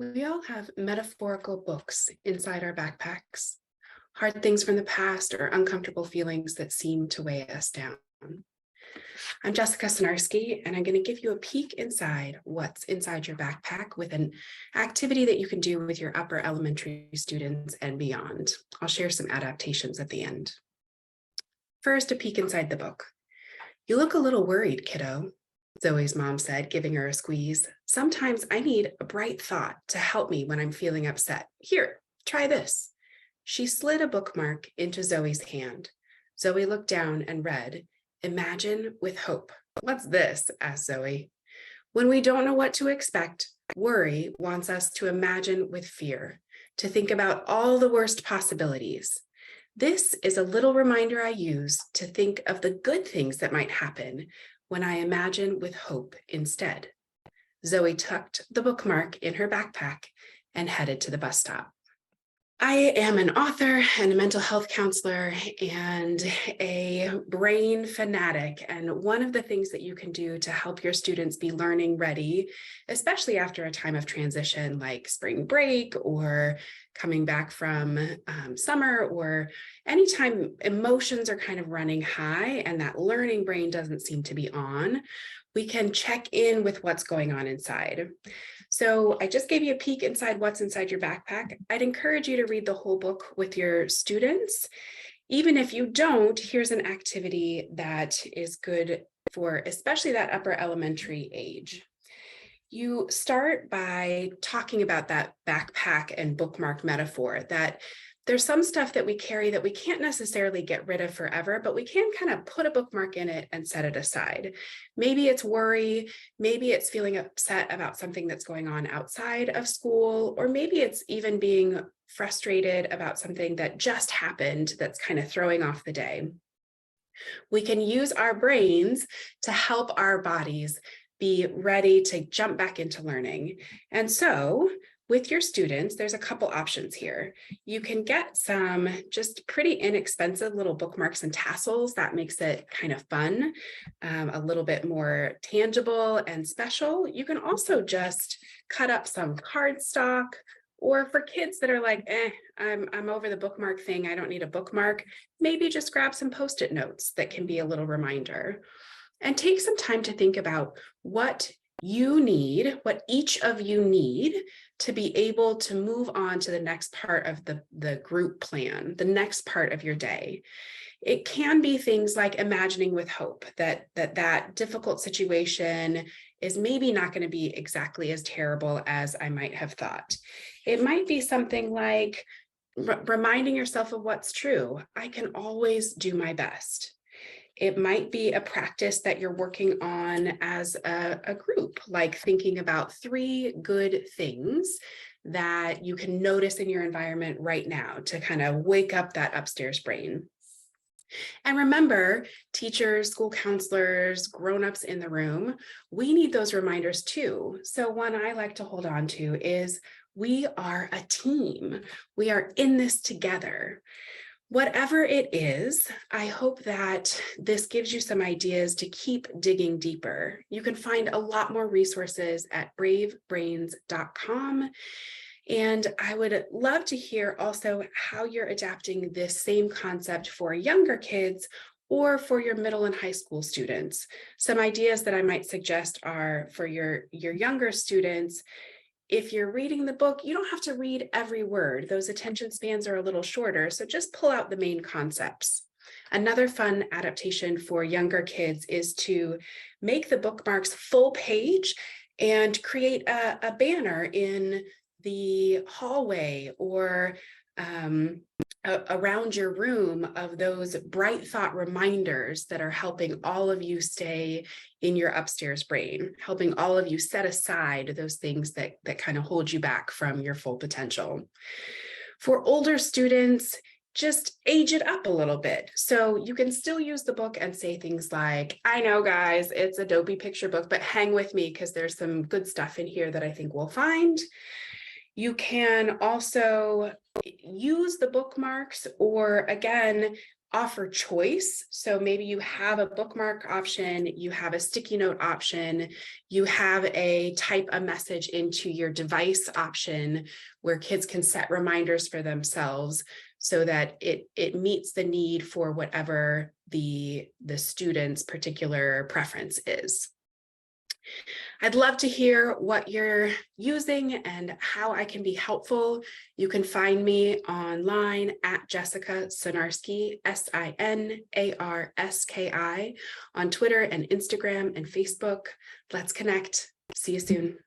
We all have metaphorical books inside our backpacks, hard things from the past or uncomfortable feelings that seem to weigh us down. I'm Jessica Snarski, and I'm going to give you a peek inside what's inside your backpack with an activity that you can do with your upper elementary students and beyond. I'll share some adaptations at the end. First, a peek inside the book. You look a little worried, kiddo, Zoe's mom said, giving her a squeeze. Sometimes I need a bright thought to help me when I'm feeling upset. Here, try this. She slid a bookmark into Zoe's hand. Zoe looked down and read, "Imagine with hope." "What's this?" asked Zoe. When we don't know what to expect, worry wants us to imagine with fear, to think about all the worst possibilities. This is a little reminder I use to think of the good things that might happen when I imagine with hope instead. Zoe tucked the bookmark in her backpack and headed to the bus stop. I am an author and a mental health counselor and a brain fanatic. And one of the things that you can do to help your students be learning ready, especially after a time of transition like spring break or coming back from summer, or anytime emotions are kind of running high and that learning brain doesn't seem to be on, we can check in with what's going on inside. So I just gave you a peek inside what's inside your backpack. I'd encourage you to read the whole book with your students. Even if you don't, here's an activity that is good for especially that upper elementary age. You start by talking about that backpack and bookmark metaphor, that there's some stuff that we carry that we can't necessarily get rid of forever, but we can kind of put a bookmark in it and set it aside. Maybe it's worry, maybe it's feeling upset about something that's going on outside of school, or maybe it's even being frustrated about something that just happened that's kind of throwing off the day. We can use our brains to help our bodies be ready to jump back into learning. And so with your students, there's a couple options here. You can get some just pretty inexpensive little bookmarks and tassels. That makes it kind of fun, a little bit more tangible and special. You can also just cut up some cardstock, or for kids that are like, I'm over the bookmark thing, I don't need a bookmark, maybe just grab some Post-it notes that can be a little reminder. And take some time to think about what you need, what each of you need to be able to move on to the next part of the group plan, the next part of your day. It can be things like imagining with hope that difficult situation is maybe not going to be exactly as terrible as I might have thought. It might be something like reminding yourself of what's true. I can always do my best. It might be a practice that you're working on as a group, like thinking about 3 good things that you can notice in your environment right now to kind of wake up that upstairs brain. And remember, teachers, school counselors, grown-ups in the room, we need those reminders too. So one I like to hold on to is we are a team. We are in this together. Whatever it is, I hope that this gives you some ideas to keep digging deeper. You can find a lot more resources at bravebrains.com. And I would love to hear also how you're adapting this same concept for younger kids or for your middle and high school students. Some ideas that I might suggest are for your younger students. If you're reading the book, you don't have to read every word. Those attention spans are a little shorter, so just pull out the main concepts. Another fun adaptation for younger kids is to make the bookmarks full page and create a banner in the hallway or around your room of those bright thought reminders that are helping all of you stay in your upstairs brain, helping all of you set aside those things that kind of hold you back from your full potential. For older students, just age it up a little bit. So you can still use the book and say things like, I know guys, it's a dopey picture book, but hang with me because there's some good stuff in here that I think we'll find. You can also use the bookmarks, or again, offer choice. So maybe you have a bookmark option, you have a sticky note option, you have a type a message into your device option where kids can set reminders for themselves so that it meets the need for whatever the student's particular preference is. I'd love to hear what you're using and how I can be helpful. You can find me online at Jessica Sinarski, Sinarski, on Twitter and Instagram and Facebook. Let's connect. See you soon.